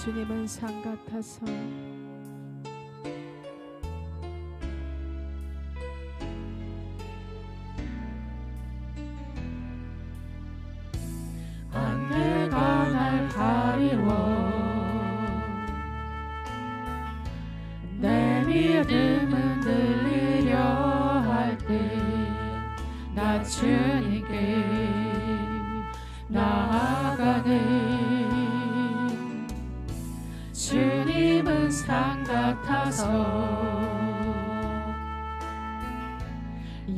주님은 산 같아서 안개가 날 가리워 내 믿음은 들리려 할 때 나 주님께 나아가네. 주님은 산 같아서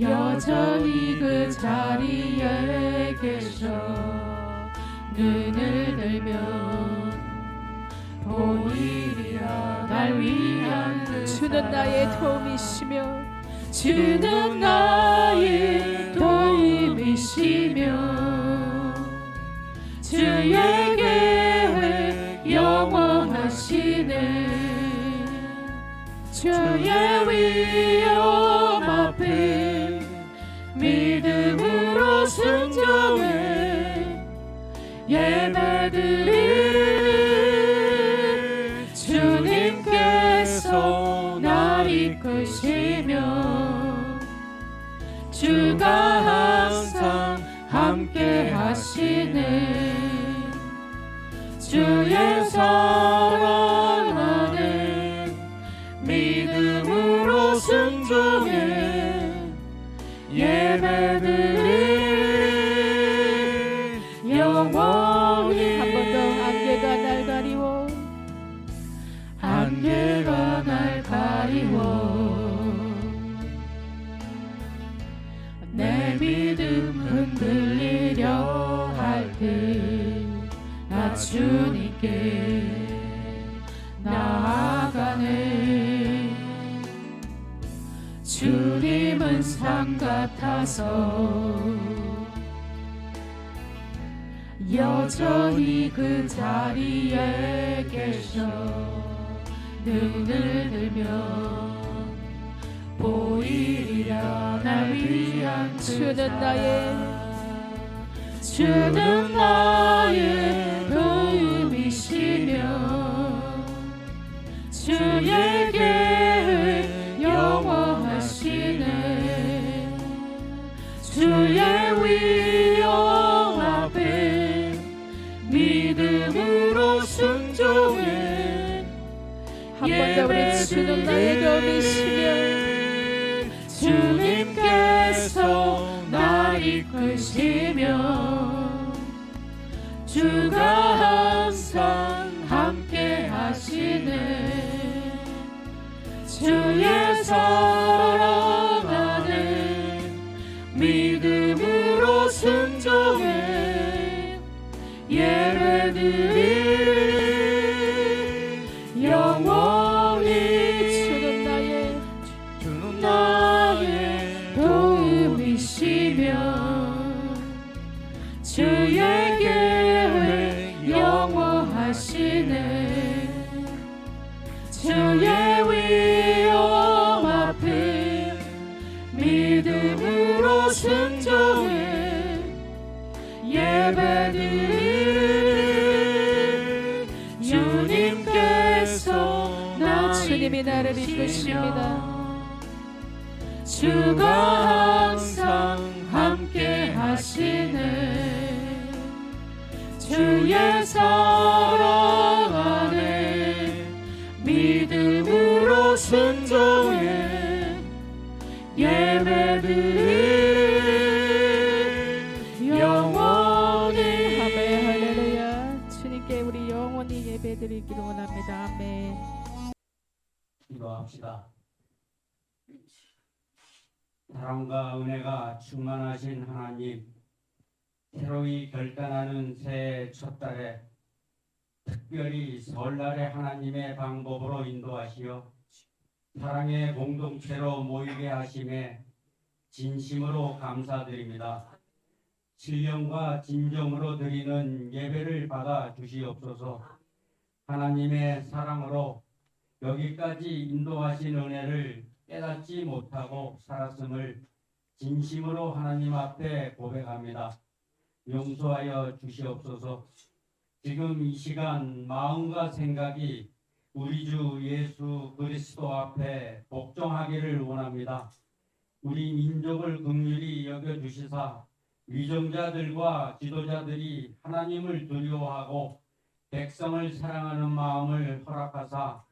여전히 그 자리에 계셔 눈을 들면 보이리라 날 위한 그 주는 나의 도움이시며 주는 나의 도움이시며 주의 계획 영원하시네. 주의 위엄 앞에 믿음으로 순종해 예배드릴 주님께서 날 이끄시며 주가 항상 함께 하시네. 주의 사랑 안에 믿음으로 순종해 예배드릴 영원히. 한 번 더 안개가 날 가리워 안개가 날 가리워 내 믿음 흔들리려 할 때 나 주님께 나아가네. 주님은 산 같아서 여전히 그 자리에 계셔 눈을 들면 보이리라 날 위한 그 주는 나의 도움이시며 주의 계획 영원하시네. 주의 위엄 앞에 믿음으로 순종해 한 번 더 우리 주는 나의 도움이시며 주님께서 날 이끄시며 주가 항상 함께 하시네. 주의 사랑 안에 믿음으로 순종해 예배드릴 영원히. 주는 나의 도움이시며 주의 계획 영원하시네. 주의 위엄 앞에 믿음으로 순종해 예배드릴 주님께서 주님이 나를 이끄십니다. 주가 항상 함께 하시네. 주의 사랑 안에 믿음으로 순종해 예배드릴 영원히. 아멘 할렐루야. 주님께 우리 영원히 예배드리기를 원합니다. 아멘. 기도합시다. 사랑과 은혜가 충만하신 하나님, 새로이 결단하는 새해 첫 달에 특별히 설날에 하나님의 방법으로 인도하시어 사랑의 공동체로 모이게 하심에 진심으로 감사드립니다. 신령과 진정으로 드리는 예배를 받아 주시옵소서. 하나님의 사랑으로 여기까지 인도하신 은혜를 깨닫지 못하고 살았음을 진심으로 하나님 앞에 고백합니다. 용서하여 주시옵소서. 지금 이 시간 마음과 생각이 우리 주 예수 그리스도 앞에 복종하기를 원합니다. 우리 민족을 긍휼히 여겨주시사 위정자들과 지도자들이 하나님을 두려워하고 백성을 사랑하는 마음을 허락하사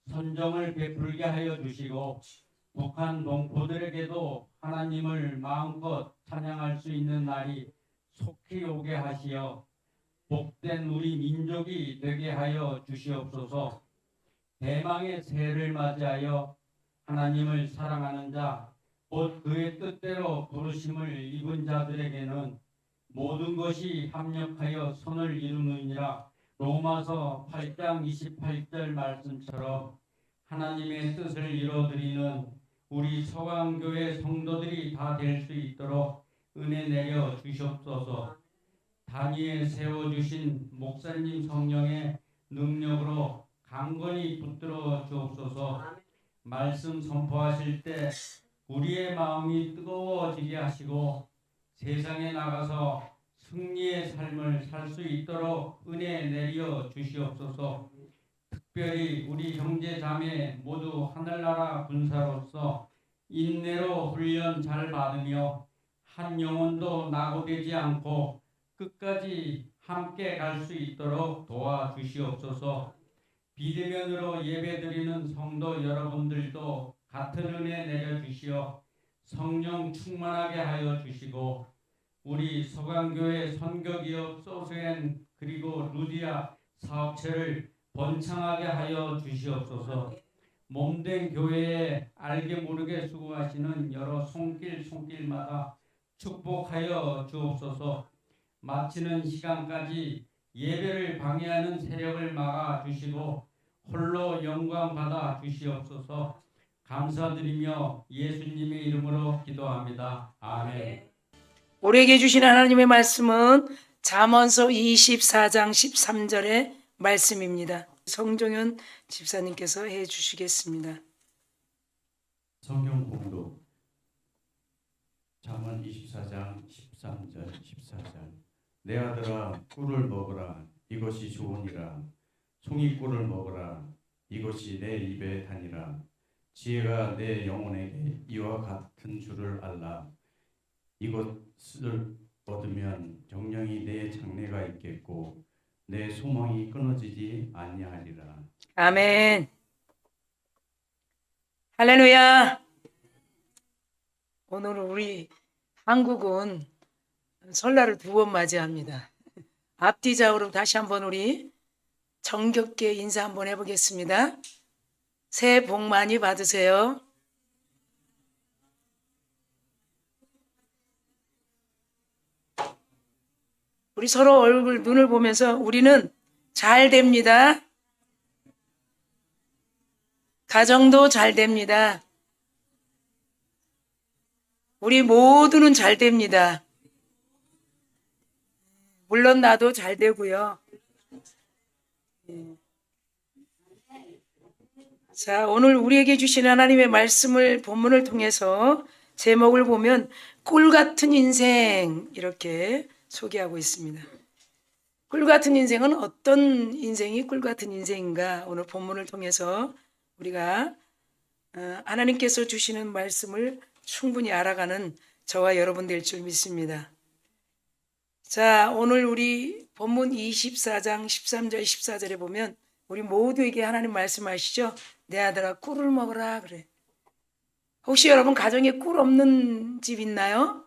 선정을 베풀게 하여 주시고 북한 동포들에게도 하나님을 마음껏 찬양할 수 있는 날이 속히 오게 하시어 복된 우리 민족이 되게 하여 주시옵소서. 대망의 새해를 맞이하여 하나님을 사랑하는 자, 곧 그의 뜻대로 부르심을 입은 자들에게는 모든 것이 합력하여 선을 이루느니라. 로마서 8장 28절 말씀처럼 하나님의 뜻을 이루어드리는 우리 서강교회 성도들이 다 될 수 있도록 은혜 내려 주시옵소서. 단위에 세워주신 목사님 성령의 능력으로 강건히 붙들어 주옵소서. 말씀 선포하실 때 우리의 마음이 뜨거워지게 하시고 세상에 나가서 승리의 삶을 살 수 있도록 은혜 내려 주시옵소서. 특별히 우리 형제 자매 모두 하늘나라 군사로서 인내로 훈련 잘 받으며 한 영혼도 낙오되지 않고 끝까지 함께 갈 수 있도록 도와주시옵소서. 비대면으로 예배드리는 성도 여러분들도 같은 은혜 내려주시어 성령 충만하게 하여 주시고 우리 서강교회 선교기업 소수엔 그리고 루디아 사업체를 번창하게 하여 주시옵소서. 몸된 교회에 알게 모르게 수고하시는 여러 손길마다 축복하여 주옵소서. 마치는 시간까지 예배를 방해하는 세력을 막아 주시고 홀로 영광 받아 주시옵소서. 감사드리며 예수님의 이름으로 기도합니다. 아멘. 우리에게 주신 하나님의 말씀은 잠언서 24장 13절의 말씀입니다. 성종현 집사님께서 해 주시겠습니다. 성경 봉독 잠언 24장 13절 14절 내 아들아 꿀을 먹으라 이것이 좋으니라 송이꿀을 먹으라 이것이 내 입에 다니라 지혜가 내 영혼에게 이와 같은 줄을 알라 이것을 얻으면 정령이 내 장래가 있겠고 내 소망이 끊어지지 아니하리라. 아멘. 할렐루야. 오늘 우리 한국은 설날을 2번 맞이합니다. 앞뒤좌우로 다시 한번 우리 정겹게 인사 한번 해보겠습니다. 새해 복 많이 받으세요. 우리 서로 얼굴 눈을 보면서 우리는 잘 됩니다. 가정도 잘 됩니다. 우리 모두는 잘 됩니다. 물론 나도 잘 되고요. 자, 오늘 우리에게 주신 하나님의 말씀을 본문을 통해서 제목을 보면 꿀 같은 인생 이렇게 소개하고 있습니다. 꿀 같은 인생은 어떤 인생이 꿀 같은 인생인가? 오늘 본문을 통해서 우리가 하나님께서 주시는 말씀을 충분히 알아가는 저와 여러분 될 줄 믿습니다. 자, 오늘 우리 본문 24장 13절 14절에 보면 우리 모두에게 하나님 말씀하시죠. 내 아들아 꿀을 먹으라 그래. 혹시 여러분 가정에 꿀 없는 집 있나요?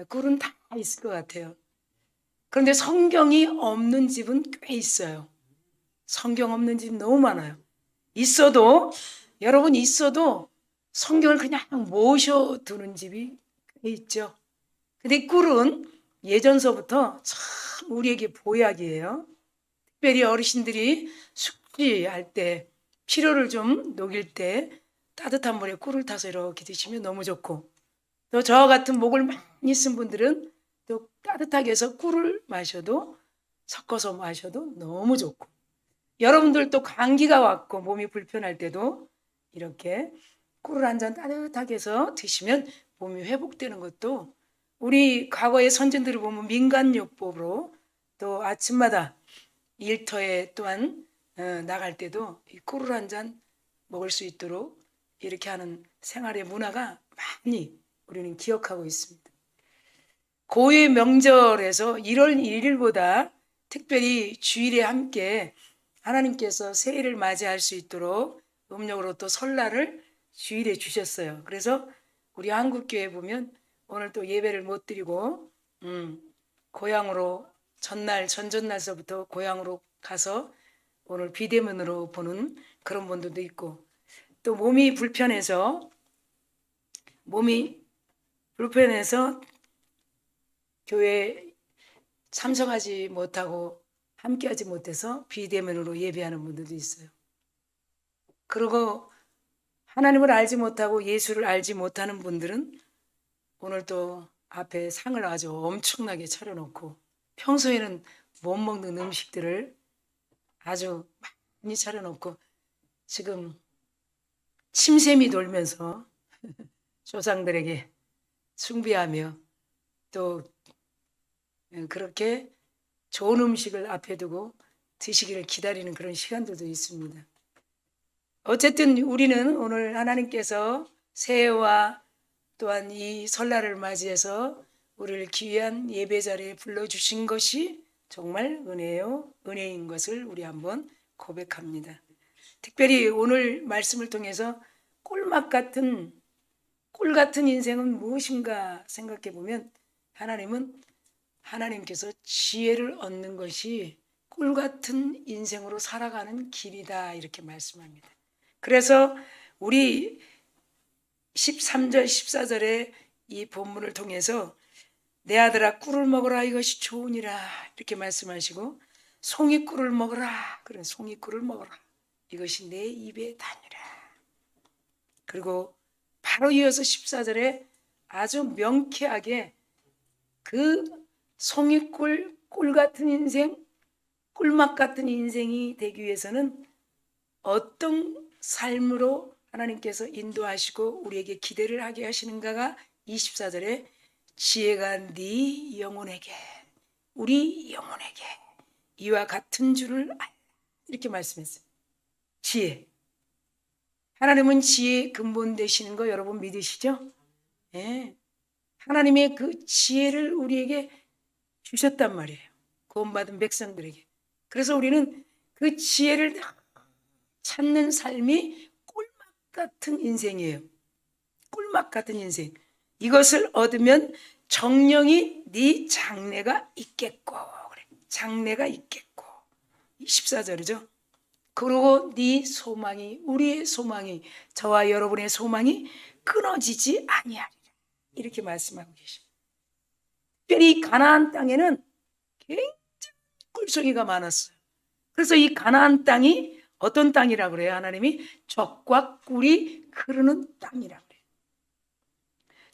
꿀은 다 있을 것 같아요. 그런데 성경이 없는 집은 꽤 있어요. 성경 없는 집 너무 많아요. 여러분 있어도 성경을 그냥 모셔두는 집이 꽤 있죠. 근데 꿀은 예전서부터 참 우리에게 보약이에요. 특별히 어르신들이 숙취할 때, 피로를 좀 녹일 때 따뜻한 물에 꿀을 타서 이렇게 드시면 너무 좋고, 또 저와 같은 목을 많이 쓴 분들은 또 따뜻하게 해서 꿀을 마셔도, 섞어서 마셔도 너무 좋고, 여러분들 또 감기가 왔고 몸이 불편할 때도 이렇게 꿀을 한 잔 따뜻하게 해서 드시면 몸이 회복되는 것도, 우리 과거의 선진들을 보면 민간요법으로 또 아침마다 일터에 또한 나갈 때도 이 꿀을 한 잔 먹을 수 있도록 이렇게 하는 생활의 문화가 많이 우리는 기억하고 있습니다. 고유의 명절에서 1월 1일보다 특별히 주일에 함께 하나님께서 새해를 맞이할 수 있도록 음력으로 또 설날을 주일에 주셨어요. 그래서 우리 한국교회 보면 오늘 또 예배를 못 드리고 고향으로 전전날서부터 고향으로 가서 오늘 비대면으로 보는 그런 분들도 있고, 또 몸이 불편해서 교회에 참석하지 못하고 함께하지 못해서 비대면으로 예배하는 분들도 있어요. 그리고 하나님을 알지 못하고 예수를 알지 못하는 분들은 오늘 또 앞에 상을 아주 엄청나게 차려놓고 평소에는 못 먹는 음식들을 아주 많이 차려놓고 지금 침샘이 돌면서 조상들에게 숭배하며 또 그렇게 좋은 음식을 앞에 두고 드시기를 기다리는 그런 시간들도 있습니다. 어쨌든 우리는 오늘 하나님께서 새해와 또한 이 설날을 맞이해서 우리를 귀한 예배 자리에 불러주신 것이 정말 은혜인 것을 우리 한번 고백합니다. 특별히 오늘 말씀을 통해서 꿀 같은 인생은 무엇인가 생각해 보면 하나님께서 지혜를 얻는 것이 꿀 같은 인생으로 살아가는 길이다 이렇게 말씀합니다. 그래서 우리 13절 14절에 이 본문을 통해서 내 아들아 꿀을 먹어라 이것이 좋으니라 이렇게 말씀하시고 송이꿀을 먹어라 그래 송이꿀을 먹어라 이것이 내 입에 다니라. 그리고 바로 이어서 14절에 아주 명쾌하게 그 송이꿀 꿀 같은 인생 꿀맛 같은 인생이 되기 위해서는 어떤 삶으로 하나님께서 인도하시고 우리에게 기대를 하게 하시는가가 24절에 지혜가 네 영혼에게 우리 영혼에게 이와 같은 줄을 알라 이렇게 말씀했어요. 지혜, 하나님은 지혜의 근본 되시는 거 여러분 믿으시죠? 네. 하나님의 그 지혜를 우리에게 주셨단 말이에요. 구원받은 백성들에게. 그래서 우리는 그 지혜를 찾는 삶이 꿀맛 같은 인생이에요. 꿀맛 같은 인생. 이것을 얻으면 정령이 네 장래가 있겠고 그래. 장래가 있겠고 14절이죠. 그리고 네 소망이 우리의 소망이 저와 여러분의 소망이 끊어지지 아니하리라 이렇게 말씀하고 계십니다. 특별히 가나안 땅에는 굉장히 꿀송이가 많았어요. 그래서 이 가나안 땅이 어떤 땅이라 그래요? 하나님이 젖과 꿀이 흐르는 땅이라 그래요.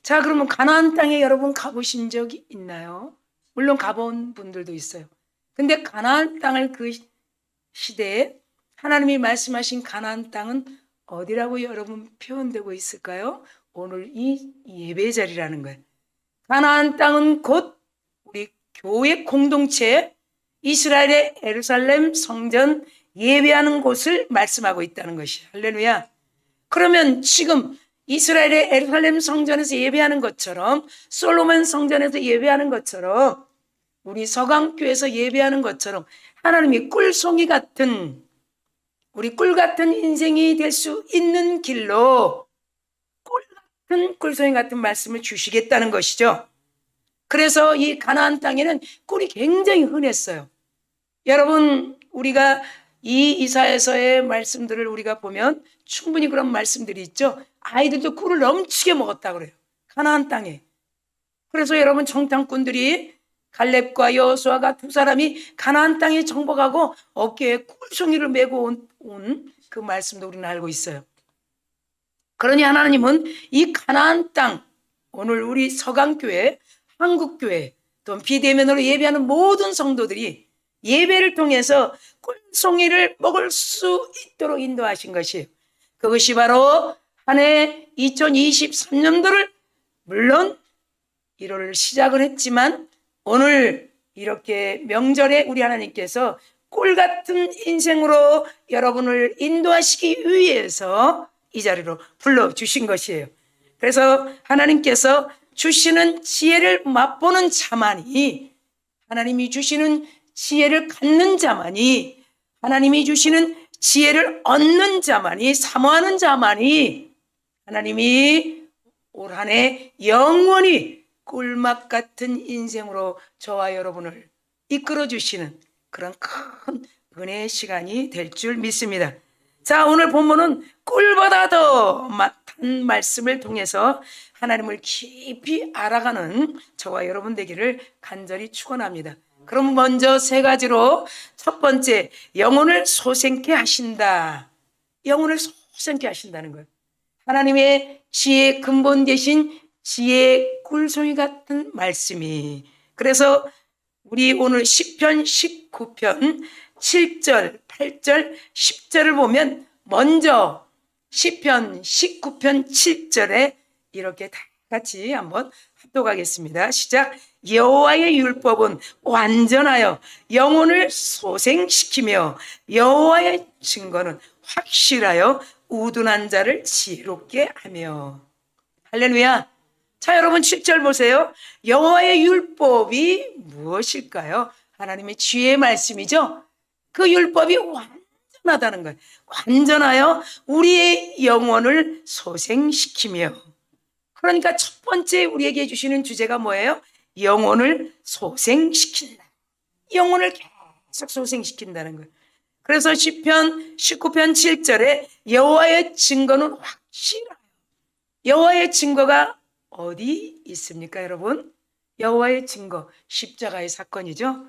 자, 그러면 가나안 땅에 여러분 가보신 적이 있나요? 물론 가본 분들도 있어요. 근데 가나안 땅을 그 시대에 하나님이 말씀하신 가나안 땅은 어디라고 여러분 표현되고 있을까요? 오늘 이 예배 자리라는 거예요. 가나안 땅은 곧 우리 교회 공동체 이스라엘의 예루살렘 성전 예배하는 곳을 말씀하고 있다는 것이에요. 할렐루야. 그러면 지금 이스라엘의 예루살렘 성전에서 예배하는 것처럼 솔로몬 성전에서 예배하는 것처럼 우리 서강교에서 예배하는 것처럼 하나님이 꿀송이 같은 우리 꿀 같은 인생이 될 수 있는 길로 꿀송이 같은 말씀을 주시겠다는 것이죠. 그래서 이 가나안 땅에는 꿀이 굉장히 흔했어요. 여러분 우리가 이 이사야서의 말씀들을 우리가 보면 충분히 그런 말씀들이 있죠. 아이들도 꿀을 넘치게 먹었다 그래요. 가나안 땅에. 그래서 여러분 정탐꾼들이 갈렙과 여호수아가 두 사람이 가나안 땅에 정복하고 어깨에 꿀송이를 메고 온 그 말씀도 우리는 알고 있어요. 그러니 하나님은 이 가나안 땅 오늘 우리 서강교회 한국교회 또 비대면으로 예배하는 모든 성도들이 예배를 통해서 꿀송이를 먹을 수 있도록 인도하신 것이에요. 그것이 바로 한 해 2023년도를 물론 1월을 시작을 했지만 오늘 이렇게 명절에 우리 하나님께서 꿀 같은 인생으로 여러분을 인도하시기 위해서 이 자리로 불러주신 것이에요. 그래서 하나님께서 주시는 지혜를 맛보는 자만이, 하나님이 주시는 지혜를 갖는 자만이, 하나님이 주시는 지혜를 얻는 자만이, 사모하는 자만이 하나님이 올 한 해 영원히 꿀맛 같은 인생으로 저와 여러분을 이끌어 주시는 그런 큰 은혜의 시간이 될 줄 믿습니다. 자, 오늘 본문은 꿀보다 더 맛한 말씀을 통해서 하나님을 깊이 알아가는 저와 여러분 되기를 간절히 축원합니다. 그럼 먼저 세 가지로, 첫 번째, 영혼을 소생케 하신다. 영혼을 소생케 하신다는 거예요. 하나님의 지혜의 근본 되신 지혜의 꿀송이 같은 말씀이. 그래서 우리 오늘 시편 19편 7절, 8절, 10절을 보면 먼저 시편 19편 7절에 이렇게 다 같이 한번 합독하겠습니다. 시작. 여호와의 율법은 완전하여 영혼을 소생시키며 여호와의 증거는 확실하여 우둔한 자를 지혜롭게 하며. 할렐루야. 자, 여러분 7절 보세요. 여호와의 율법이 무엇일까요? 하나님의 지혜의 말씀이죠. 그 율법이 완전하다는 거예요. 완전하여 우리의 영혼을 소생시키며. 그러니까 첫 번째 우리에게 주시는 주제가 뭐예요? 영혼을 소생시킨다. 영혼을 계속 소생시킨다는 거예요. 그래서 시편 19편 7절에 여호와의 증거는 확실하여. 여호와의 증거가 어디 있습니까, 여러분? 여호와의 증거, 십자가의 사건이죠.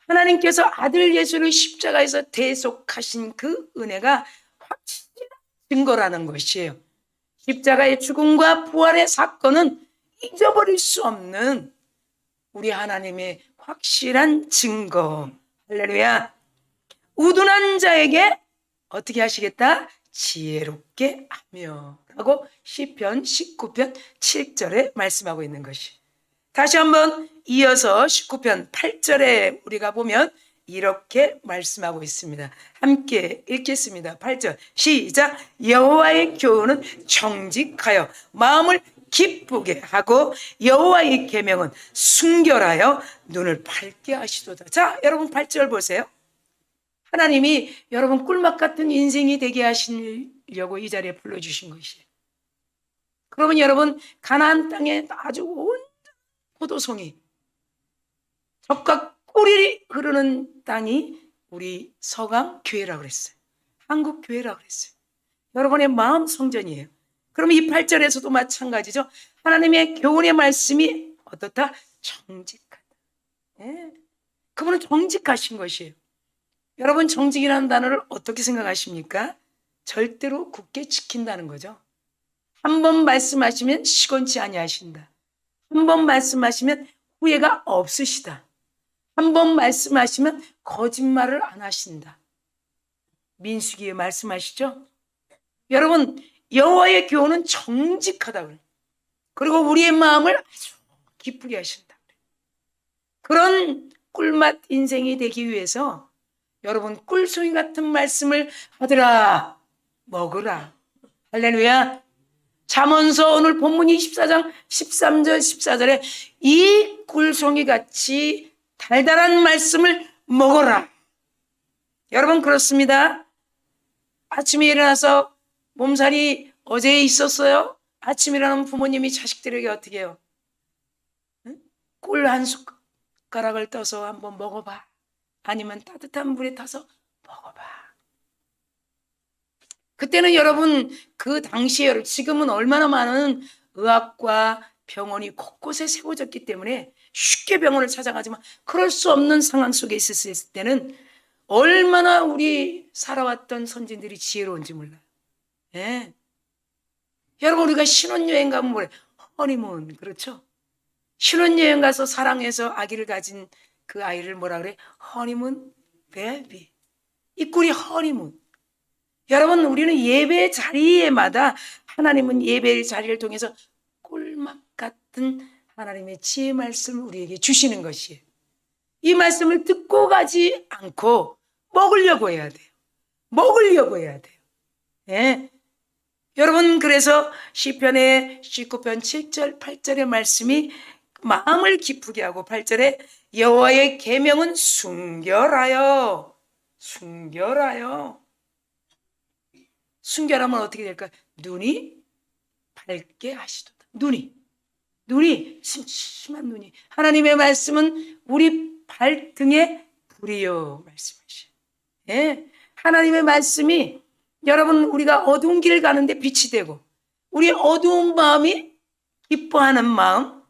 하나님께서 아들 예수를 십자가에서 대속하신 그 은혜가 확실한 증거라는 것이에요. 십자가의 죽음과 부활의 사건은 잊어버릴 수 없는 우리 하나님의 확실한 증거. 할렐루야. 우둔한 자에게 어떻게 하시겠다? 지혜롭게 하며 라고 시편 19편 7절에 말씀하고 있는 것이. 다시 한번 이어서 19편 8절에 우리가 보면 이렇게 말씀하고 있습니다. 함께 읽겠습니다. 8절 시작. 여호와의 교훈은 정직하여 마음을 기쁘게 하고 여호와의 계명은 순결하여 눈을 밝게 하시도다. 자, 여러분 8절 보세요. 하나님이 여러분 꿀맛 같은 인생이 되게 하시려고 이 자리에 불러주신 것이에요. 그러면 여러분 가나안 땅에 아주 온 포도송이, 젖과 꿀이 흐르는 땅이 우리 서강 교회라고 그랬어요. 한국 교회라고 그랬어요. 여러분의 마음 성전이에요. 그럼 이 8절에서도 마찬가지죠. 하나님의 교훈의 말씀이 어떻다? 정직하다. 예. 그분은 정직하신 것이에요. 여러분 정직이라는 단어를 어떻게 생각하십니까? 절대로 굳게 지킨다는 거죠. 한 번 말씀하시면 시건치 아니하신다. 한 번 말씀하시면 후회가 없으시다. 한 번 말씀하시면 거짓말을 안 하신다. 민수기에 말씀하시죠? 여러분 여호와의 교훈은 정직하다 그래요. 그리고 우리의 마음을 아주 기쁘게 하신다. 그런 꿀맛 인생이 되기 위해서 여러분 꿀송이 같은 말씀을 하더라 먹으라. 할렐루야. 잠언서 오늘 본문 24장 13절 14절에 이 꿀송이 같이 달달한 말씀을 먹어라. 여러분 그렇습니다. 아침에 일어나서 몸살이 어제 있었어요. 아침에 일어나면 부모님이 자식들에게 어떻게 해요? 꿀 한 숟가락을 떠서 한번 먹어봐. 아니면 따뜻한 물에 타서 먹어봐. 그때는 여러분 그 당시에, 지금은 얼마나 많은 의학과 병원이 곳곳에 세워졌기 때문에 쉽게 병원을 찾아가지만 그럴 수 없는 상황 속에 있었을 때는 얼마나 우리 살아왔던 선진들이 지혜로운지 몰라요. 예. 여러분 우리가 신혼여행 가면 뭐래? 허니문. 그렇죠? 신혼여행 가서 사랑해서 아기를 가진 그 아이를 뭐라 그래? 허니문 베이비. 이 꿀이 허니문. 여러분 우리는 예배 자리에마다 하나님은 예배 자리를 통해서 꿀맛 같은 하나님의 지혜 말씀을 우리에게 주시는 것이에요. 이 말씀을 듣고 가지 않고 먹으려고 해야 돼요. 먹으려고 해야 돼요. 예. 여러분, 그래서 시편의 19편 7절 8절의 말씀이 마음을 기쁘게 하고 8절에 여호와의 계명은 순결하여 순결하여. 순결하면 어떻게 될까? 눈이 밝게 하시도다. 눈이 심심한 눈이. 하나님의 말씀은 우리 발등에 불이요 말씀하시죠. 예. 하나님의 말씀이 여러분, 우리가 어두운 길을 가는데 빛이 되고, 우리 어두운 마음이 기뻐하는 마음,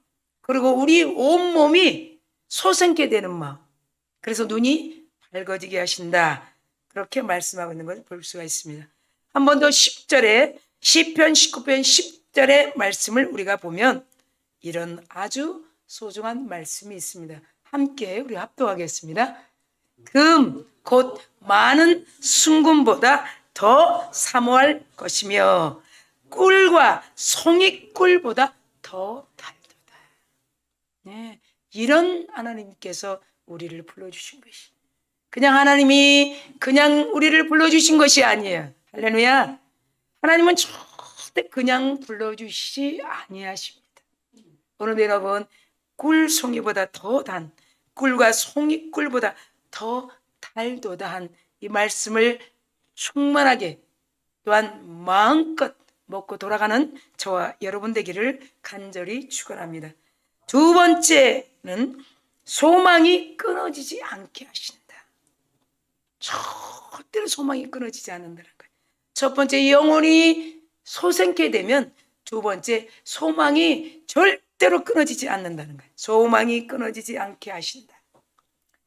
그리고 우리 온몸이 솟게 되는 마음. 그래서 눈이 밝아지게 하신다. 그렇게 말씀하고 있는 것을 볼 수가 있습니다. 한 번 더 10절에 시편 19편 10절의 말씀을 우리가 보면 이런 아주 소중한 말씀이 있습니다. 함께 우리 합독하겠습니다. 금 곧 많은 순금보다 더 사모할 것이며 꿀과 송이꿀보다 더 달도다. 네, 이런 하나님께서 우리를 불러주신 것이, 그냥 하나님이 그냥 우리를 불러주신 것이 아니에요. 할렐루야. 하나님은 절대 그냥 불러주시지 아니하십니다. 오늘 여러분, 꿀 송이보다 더 단, 꿀과 송이꿀보다 더 달도다 한 이 말씀을 충만하게 또한 마음껏 먹고 돌아가는 저와 여러분 되기를 간절히 축원합니다. 두 번째는 소망이 끊어지지 않게 하신다. 절대로 소망이 끊어지지 않는다는 거예요. 첫 번째, 영혼이 솟게 되면 두 번째, 소망이 절대로 끊어지지 않는다는 거예요. 소망이 끊어지지 않게 하신다.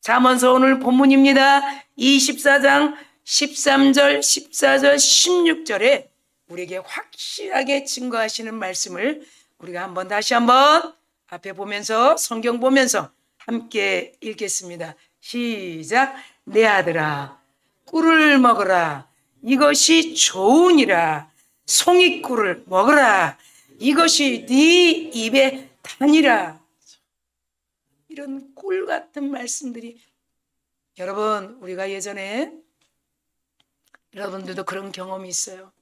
잠언서 오늘 본문입니다. 24장 13절, 14절, 16절에 우리에게 확실하게 증거하시는 말씀을 우리가 다시 한번 앞에 보면서, 성경 보면서 함께 읽겠습니다. 시작. 내 아들아, 꿀을 먹어라. 이것이 좋으니라. 송이꿀을 먹어라. 이것이 네 입에 다니라. 이런 꿀 같은 말씀들이, 여러분, 우리가 예전에, 여러분들도 그런 경험이 있어요.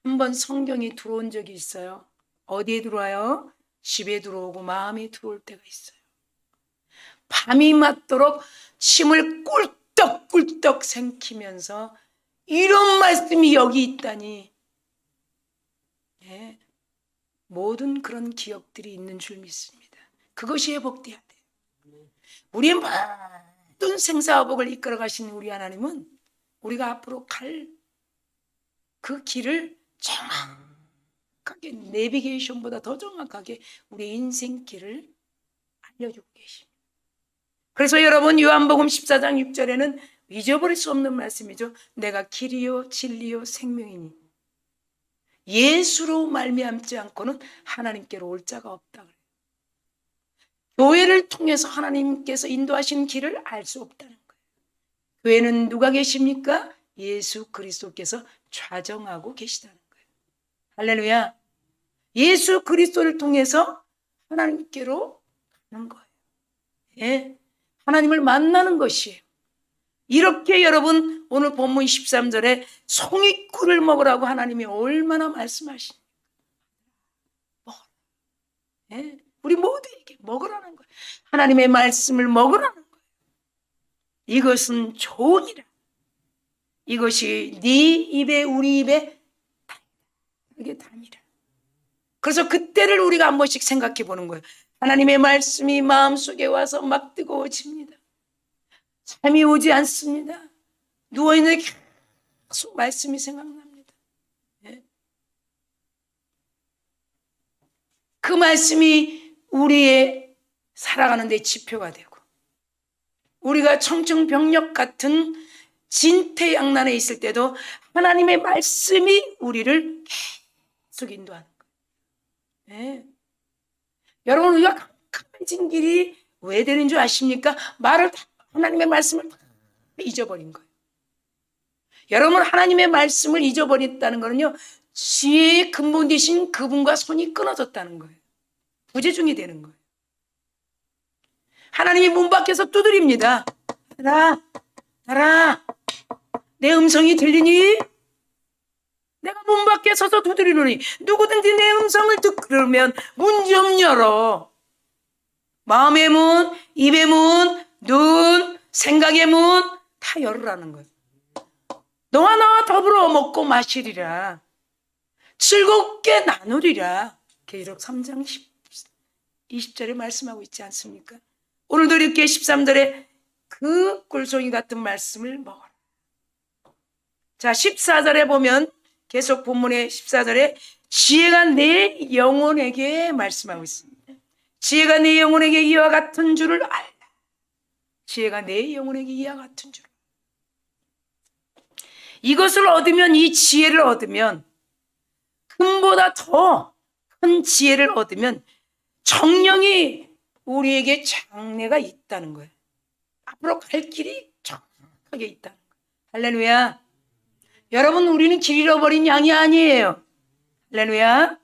한번 성경이 들어온 적이 있어요. 어디에 들어와요? 집에 들어오고 마음에 들어올 때가 있어요. 밤이 맞도록 침을 꿀떡꿀떡 삼키면서 이런 말씀이 여기 있다니. 예, 모든 그런 기억들이 있는 줄 믿습니다. 그것이 회복돼야 돼요. 우리의 모든 생사화복을 이끌어 가시는 우리 하나님은 우리가 앞으로 갈 그 길을 정확하게, 내비게이션보다 더 정확하게 우리 인생 길을 알려주고 계십니다. 그래서 여러분, 요한복음 14장 6절에는 잊어버릴 수 없는 말씀이죠. 내가 길이요 진리요 생명이니 예수로 말미암지 않고는 하나님께로 올 자가 없다 그래요. 교회를 통해서 하나님께서 인도하신 길을 알 수 없다는 거예요. 교회는 누가 계십니까? 예수 그리스도께서 좌정하고 계시다는 거예요. 할렐루야. 예수 그리스도를 통해서 하나님께로 가는 거예요. 예, 하나님을 만나는 것이에요. 이렇게 여러분, 오늘 본문 13절에 송이꿀을 먹으라고 하나님이 얼마나 말씀하십니까? 먹어라. 예, 우리 모두에게 먹으라는 거예요. 하나님의 말씀을 먹으라는 거예요. 이것은 좋으니라. 이것이 네 입에 우리 입에 이게 다니라. 그래서 그때를 우리가 한 번씩 생각해 보는 거예요. 하나님의 말씀이 마음속에 와서 막 뜨거워집니다. 잠이 오지 않습니다. 누워있는 계속 말씀이 생각납니다. 예? 그 말씀이 우리의 살아가는 데 지표가 되고, 우리가 청청병력 같은 진퇴양난에 있을 때도 하나님의 말씀이 우리를 계속 인도하는 거예요. 예? 여러분, 우리가 깜깜해진 길이 왜 되는 줄 아십니까? 하나님의 말씀을 잊어버린 거예요. 여러분, 하나님의 말씀을 잊어버렸다는 거는요, 지혜의 근본 되신 그분과 손이 끊어졌다는 거예요. 부재중이 되는 거예요. 하나님이 문 밖에서 두드립니다. 아들아, 내 음성이 들리니? 내가 문 밖에 서서 두드리노니 누구든지 내 음성을 듣으면 문 좀 열어. 마음의 문, 입의 문, 눈, 생각의 문 다 열으라는 거예요. 너와 나와 더불어 먹고 마시리라. 즐겁게 나누리라. 계시록 3장 20절에 말씀하고 있지 않습니까? 오늘도 이렇게 13절에 그 꿀송이 같은 말씀을 먹어라. 자, 14절에 보면 계속 본문의 14절에 지혜가 내 영혼에게 말씀하고 있습니다. 지혜가 내 영혼에게 이와 같은 줄을 알라. 지혜가 내 영혼에게 이와 같은 줄. 이것을 얻으면, 이 지혜를 얻으면, 금보다 더 큰 지혜를 얻으면 정령이 우리에게 장래가 있다는 거예요. 앞으로 갈 길이 정확하게 있다는 거예요. 할렐루야. 여러분, 우리는 길 잃어버린 양이 아니에요. 할렐루야.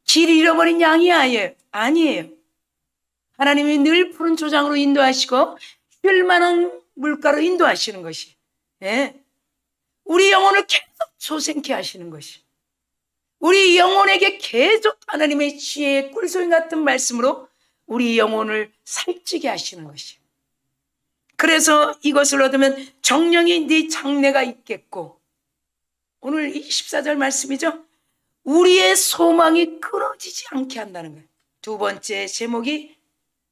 길 잃어버린 양이 아니에요. 하나님이 늘 푸른 초장으로 인도하시고 쉴 만한 물가로 인도하시는 것이, 예, 우리 영혼을 계속 소생케 하시는 것이, 우리 영혼에게 계속 하나님의 지혜의 꿀송이 같은 말씀으로 우리 영혼을 살찌게 하시는 것이. 그래서 이것을 얻으면 정령이 네 장래가 있겠고, 오늘 24절 말씀이죠. 우리의 소망이 끊어지지 않게 한다는 거예요. 두 번째 제목이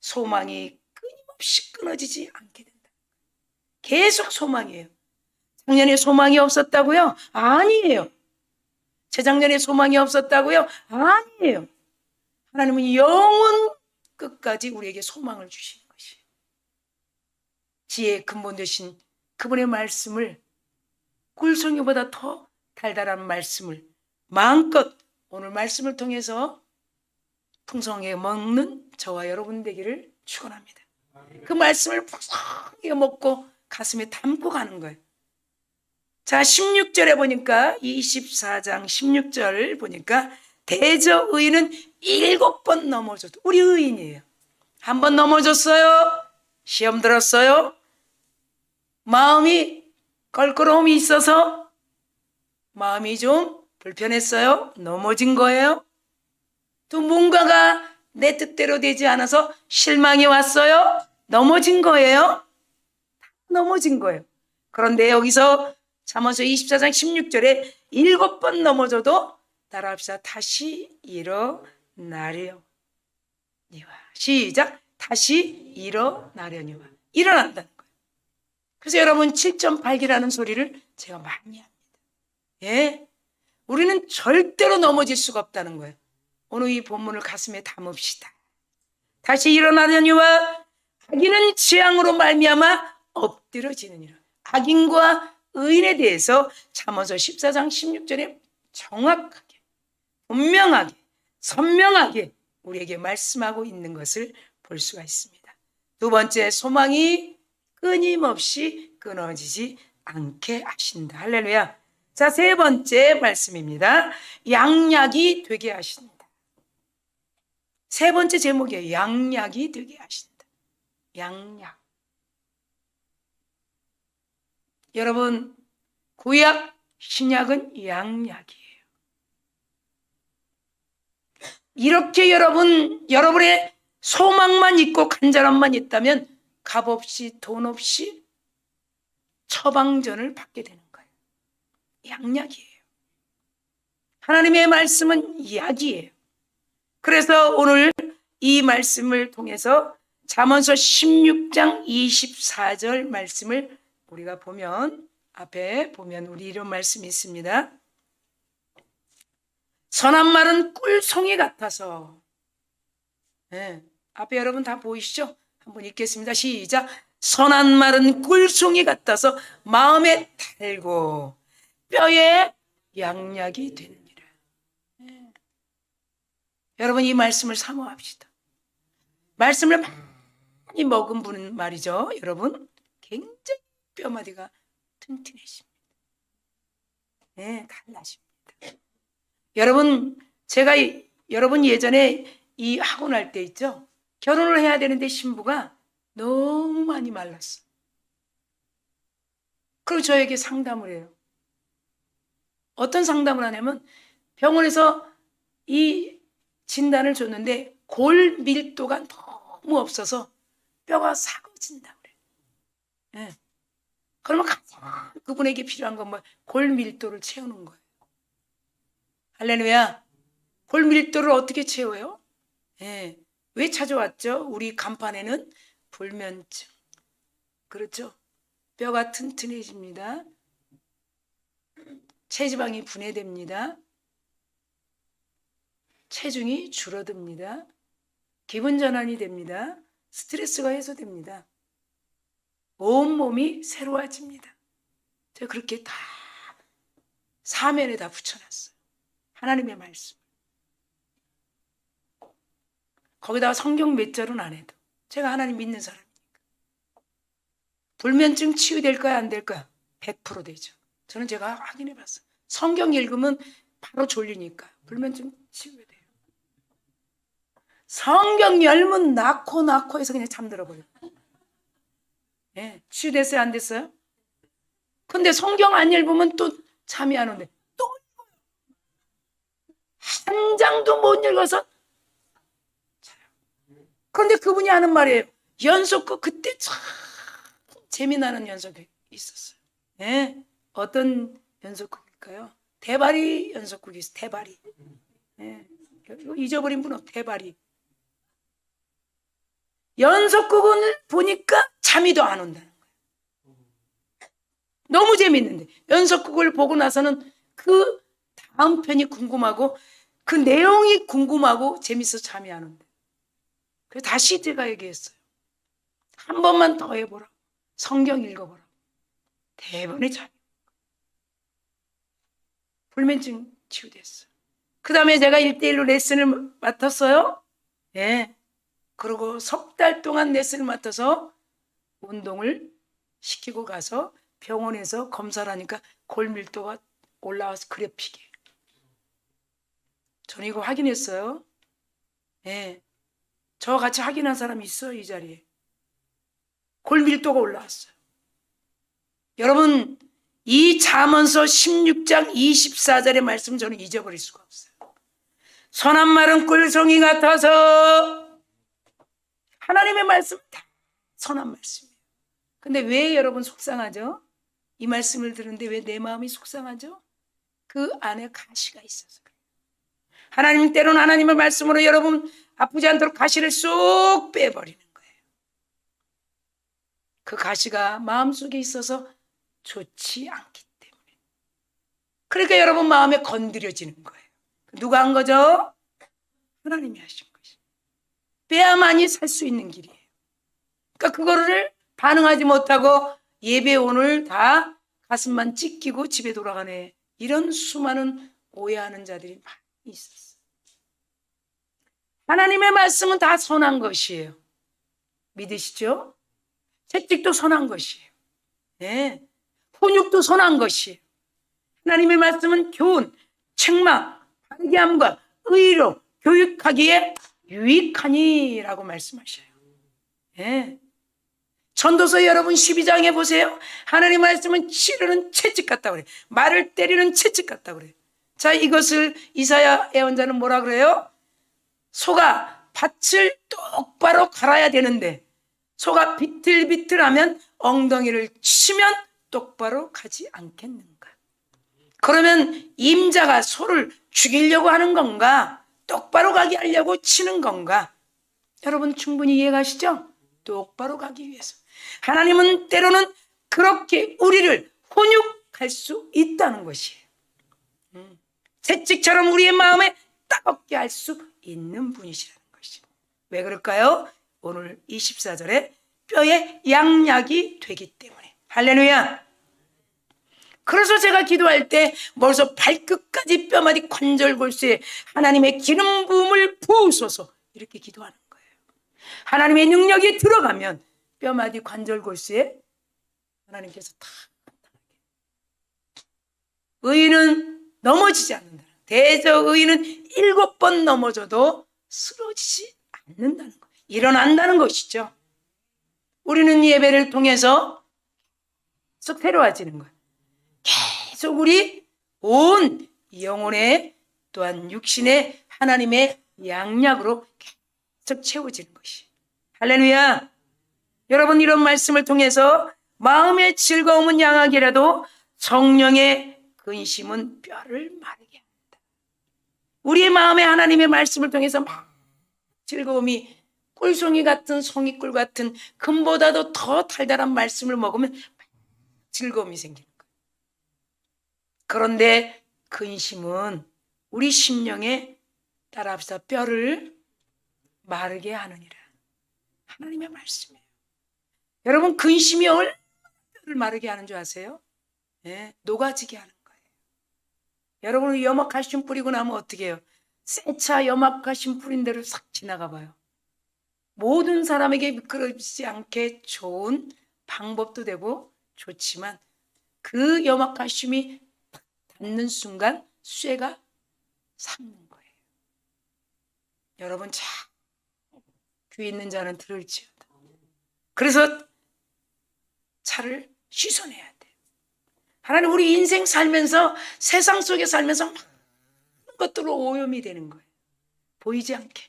소망이 끊임없이 끊어지지 않게 된다. 계속 소망이에요. 작년에 소망이 없었다고요? 아니에요. 재작년에 소망이 없었다고요? 아니에요. 하나님은 영원 끝까지 우리에게 소망을 주시는 것이에요. 지혜의 근본 되신 그분의 말씀을, 꿀송이보다 더 달달한 말씀을 마음껏 오늘 말씀을 통해서 풍성하게 먹는 저와 여러분 되기를 축원합니다. 그 말씀을 풍성하게 먹고 가슴에 담고 가는 거예요. 자, 16절에 보니까, 24장 16절 보니까 대저 의인은 7번 넘어져도, 우리 의인이에요. 한 번 넘어졌어요. 시험 들었어요. 마음이 껄끄러움이 있어서 마음이 좀 불편했어요. 넘어진 거예요. 또 뭔가가 내 뜻대로 되지 않아서 실망이 왔어요. 넘어진 거예요. 넘어진 거예요. 그런데 여기서 잠언서 24장 16절에 7번 넘어져도 따라합시다. 다시 일어나려니와. 시작. 다시 일어나려니와. 일어난다는 거예요. 그래서 여러분 7.8기라는 소리를 제가 많이 합니다. 예, 우리는 절대로 넘어질 수가 없다는 거예요. 오늘 이 본문을 가슴에 담읍시다. 다시 일어나려니와 악인은 재앙으로 말미암아 엎드러지느니라. 악인과 의인에 대해서 잠언서 14장 16절에 정확하게, 분명하게, 선명하게 우리에게 말씀하고 있는 것을 볼 수가 있습니다. 두 번째, 소망이 끊임없이 끊어지지 않게 하신다. 할렐루야. 자, 세 번째 말씀입니다. 양약이 되게 하신다. 세 번째 제목이에요. 양약이 되게 하신다. 양약. 여러분, 구약, 신약은 양약이에요. 이렇게 여러분의 소망만 있고 간절함만 있다면 값없이 돈 없이 처방전을 받게 되는 거예요. 양약이에요. 하나님의 말씀은 약이에요. 그래서 오늘 이 말씀을 통해서 잠언서 16장 24절 말씀을 우리가 보면, 앞에 보면 우리 이런 말씀이 있습니다. 선한 말은 꿀송이 같아서, 네, 앞에 여러분 다 보이시죠? 한번 읽겠습니다. 시작. 선한 말은 꿀송이 같아서 마음에 달고 뼈에 양약이 되느니라. 네. 여러분, 이 말씀을 사모합시다. 말씀을 많이 먹은 분은 말이죠, 여러분, 굉장히 뼈마디가 튼튼해집니다. 네, 달라집니다. 여러분, 제가 여러분 예전에 이 학원 할 때 있죠, 결혼을 해야 되는데 신부가 너무 많이 말랐어. 그리고 저에게 상담을 해요. 어떤 상담을 하냐면 병원에서 이 진단을 줬는데 골 밀도가 너무 없어서 뼈가 사거진다고 그래요. 예. 그러면 가장 그분에게 필요한 건 뭐? 골 밀도를 채우는 거예요. 할렐루야. 골 밀도를 어떻게 채워요? 예. 왜 찾아왔죠? 우리 간판에는 불면증. 그렇죠? 뼈가 튼튼해집니다. 체지방이 분해됩니다. 체중이 줄어듭니다. 기분 전환이 됩니다. 스트레스가 해소됩니다. 온몸이 새로워집니다. 제가 그렇게 다 사면에 다 붙여놨어요. 하나님의 말씀. 거기다가 성경 몇 절은 안 해도 제가 하나님 믿는 사람이니까. 불면증 치유될까요? 안 될까요? 100% 되죠. 저는 제가 확인해 봤어요. 성경 읽으면 바로 졸리니까 불면증 치유가 돼요. 성경 열면 낳고 해서 그냥 잠들어 버려요. 예, 치유됐어요? 안 됐어요? 근데 성경 안 읽으면 또 잠이 안 오는데 또 한 장도 못 읽어서 자요. 그런데 그분이 하는 말이에요. 연속극 그때 참 재미나는 연속극이 있었어요. 예, 어떤 연속극일까요? 대바리 연속극이 있어요. 대바리. 예, 잊어버린 분 없. 대바리. 연속극을 보니까 잠이 더 안 온다는 거예요. 너무 재밌는데 연속극을 보고 나서는 그 다음 편이 궁금하고 그 내용이 궁금하고 재밌어서 잠이 안 온다. 그래서 다시 제가 얘기했어요. 한 번만 더 해보라. 성경 읽어보라. 대번에 잠이. 불면증 치유됐어요. 그 다음에 제가 1대1로 레슨을 맡았어요. 예. 그리고 석 달 동안 레슨을 맡아서 운동을 시키고 가서 병원에서 검사를 하니까 골밀도가 올라와서 그래픽이. 저는 이거 확인했어요. 예. 저와 같이 확인한 사람이 있어요, 이 자리에. 골밀도가 올라왔어요. 여러분, 이 잠언서 16장 24절의 말씀 저는 잊어버릴 수가 없어요. 선한 말은 꿀송이 같아서. 하나님의 말씀 다 선한 말씀이에요. 근데 왜 여러분 속상하죠? 이 말씀을 들은데 왜 내 마음이 속상하죠? 그 안에 가시가 있어서 그래요. 하나님 때로는 하나님의 말씀으로 여러분 아프지 않도록 가시를 쏙 빼버리는 거예요. 그 가시가 마음속에 있어서 좋지 않기 때문에. 그러니까 여러분 마음에 건드려지는 거예요. 누가 한 거죠? 하나님이 하신 것이. 빼야만이 살 수 있는 길이에요. 그러니까 그거를 반응하지 못하고 예배 오늘 다 가슴만 찢기고 집에 돌아가네. 이런 수많은 오해하는 자들이 많이 있었어요. 하나님의 말씀은 다 선한 것이에요. 믿으시죠? 채찍도 선한 것이에요. 네. 훈육도 선한 것이에요. 하나님의 말씀은 교훈, 책망, 바르게 함과 의로 교육하기에 유익하니라고 말씀하셔요. 예. 전도서 여러분 12장에 보세요. 하나님 말씀은 치르는 채찍 같다고 그래요. 말을 때리는 채찍 같다고 그래요. 자, 이것을 이사야 예언자는 뭐라 그래요? 소가 밭을 똑바로 갈아야 되는데 소가 비틀비틀하면 엉덩이를 치면 똑바로 가지 않겠는가? 그러면 임자가 소를 죽이려고 하는 건가? 똑바로 가게 하려고 치는 건가? 여러분 충분히 이해가시죠? 똑바로 가기 위해서. 하나님은 때로는 그렇게 우리를 훈육할 수 있다는 것이에요. 채찍처럼 우리의 마음에 따갑게 할 수 있는 분이시라는 것이에요. 왜 그럴까요? 오늘 24절에 뼈에 양약이 되기 때문에. 할렐루야. 그래서 제가 기도할 때 벌써 발끝까지 뼈마디 관절골수에 하나님의 기름 부음을 부으소서 이렇게 기도하는 거예요. 하나님의 능력이 들어가면 뼈마디 관절골수에 하나님께서 다 의인은 넘어지지 않는다. 대저 의인은 7번 넘어져도 쓰러지지 않는다는 거예요. 일어난다는 것이죠. 우리는 예배를 통해서 계속 새로워지는 거예요. 계속 우리 온 영혼의 또한 육신의 하나님의 양약으로 계속 채워지는 것이. 할렐루야. 여러분, 이런 말씀을 통해서 마음의 즐거움은 양악이라도 성령의 근심은 뼈를 마르게 합니다. 우리의 마음에 하나님의 말씀을 통해서 막 즐거움이 꿀송이 같은 송이꿀 같은 금보다도 더 달달한 말씀을 먹으면 즐거움이 생기는 거예요. 그런데 근심은 우리 심령에 따라합시다. 뼈를 마르게 하느니라. 하나님의 말씀이에요. 여러분, 근심이 얼마나 뼈를 마르게 하는 줄 아세요? 네, 녹아지게 하는 거예요. 여러분, 염화칼슘 뿌리고 나면 어떻게 해요? 세차 염화칼슘 뿌린 대로 싹 지나가 봐요. 모든 사람에게 미끄러지지 않게 좋은 방법도 되고 좋지만 그 염화칼슘이 닿는 순간 쇠가 삭는 거예요. 여러분, 참 귀 있는 자는 들을지어다. 그래서 차를 씻어내야 돼요. 하나님, 우리 인생 살면서 세상 속에 살면서 많은 것들로 오염이 되는 거예요. 보이지 않게.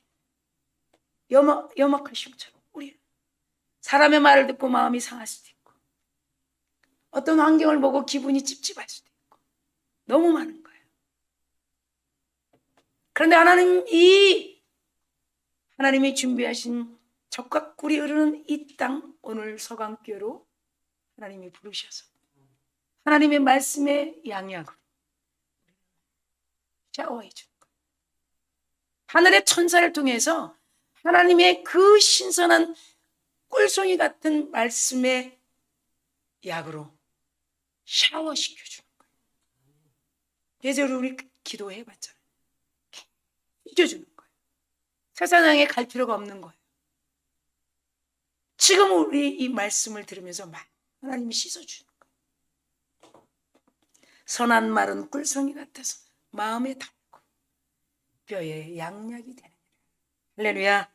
염화칼슘처럼 우리 사람의 말을 듣고 마음이 상할 수도 있고 어떤 환경을 보고 기분이 찝찝할 수도 있고 너무 많은 거예요. 그런데 하나님이 준비하신 젖과 꿀이 흐르는 이 땅, 오늘 서강교로 하나님이 부르셔서 하나님의 말씀의 양약으로 샤워해 주는 거예요. 하늘의 천사를 통해서 하나님의 그 신선한 꿀송이 같은 말씀의 약으로 샤워시켜 주는 거예요. 예전에 우리 기도해 봤잖아요. 씻어주는 거예요. 세상에 갈 필요가 없는 거예요. 지금 우리 이 말씀을 들으면서 하나님이 씻어주는 거예요. 선한 말은 꿀송이 같아서 마음에 닿고 뼈에 양약이 되는. 할렐루야.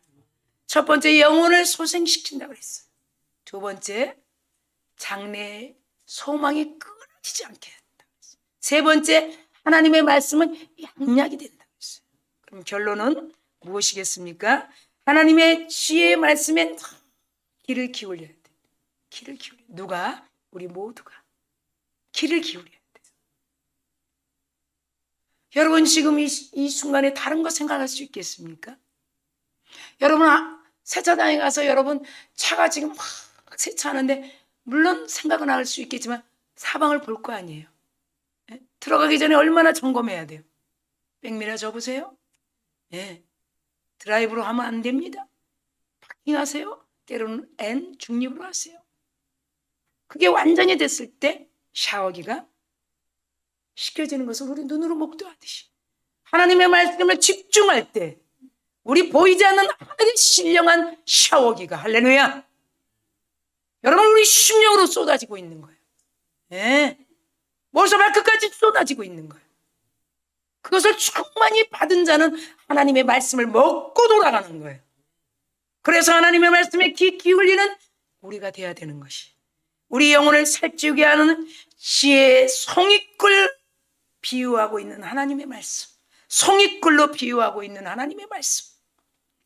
첫 번째, 영혼을 소생시킨다고 그랬어요. 두 번째, 장래의 소망이 끊어지지 않게 한다고 했어요. 세 번째, 하나님의 말씀은 양약이 된다고 했어요. 그럼 결론은 무엇이겠습니까? 하나님의 지혜의 말씀에 귀를 기울여야 돼요. 귀를 기울여. 누가? 우리 모두가 귀를 기울여야 돼요. 여러분, 지금 이 순간에 다른 거 생각할 수 있겠습니까? 여러분, 세차장에 가서 여러분 차가 지금 막 세차하는데 물론 생각은 할 수 있겠지만 사방을 볼 거 아니에요. 네? 들어가기 전에 얼마나 점검해야 돼요. 백미러 접으세요. 네. 드라이브로 하면 안 됩니다. 파킹하세요. 때로는 N 중립으로 하세요. 그게 완전히 됐을 때 샤워기가 씻겨지는 것을 우리 눈으로 목도하듯이 하나님의 말씀을 집중할 때 우리 보이지 않는 하늘의 신령한 샤워기가, 할렐루야, 여러분, 우리 심령으로 쏟아지고 있는 거예요. 네. 머리부터 발끝까지 쏟아지고 있는 거예요. 그것을 충만히 받은 자는 하나님의 말씀을 먹고 돌아가는 거예요. 그래서 하나님의 말씀에 귀 기울이는 우리가 돼야 되는 것이, 우리 영혼을 살찌우게 하는 지혜의 송이꿀 비유하고 있는 하나님의 말씀, 송이꿀로 비유하고 있는 하나님의 말씀,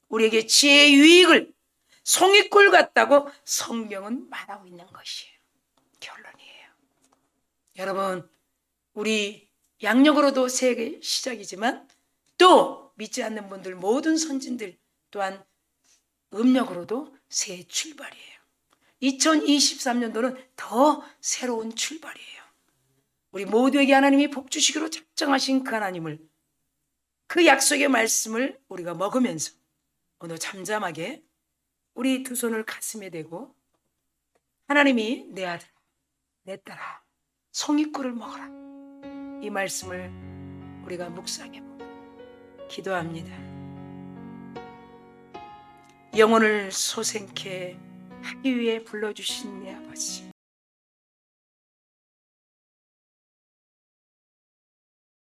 우리에게 지혜의 유익을 송이꿀 같다고 성경은 말하고 있는 것이에요. 결론이에요. 여러분, 우리 양력으로도 새해 시작이지만 또 믿지 않는 분들, 모든 선진들 또한 음력으로도 새해 출발이에요. 2023년도는 더 새로운 출발이에요. 우리 모두에게 하나님이 복 주시기로 작정하신 그 하나님을, 그 약속의 말씀을 우리가 먹으면서 오늘 잠잠하게 우리 두 손을 가슴에 대고 하나님이 내 아들아, 내 딸아, 송이꿀을 먹어라, 이 말씀을 우리가 묵상해보고 기도합니다. 영혼을 소생케 하기 위해 불러주신 내 아버지,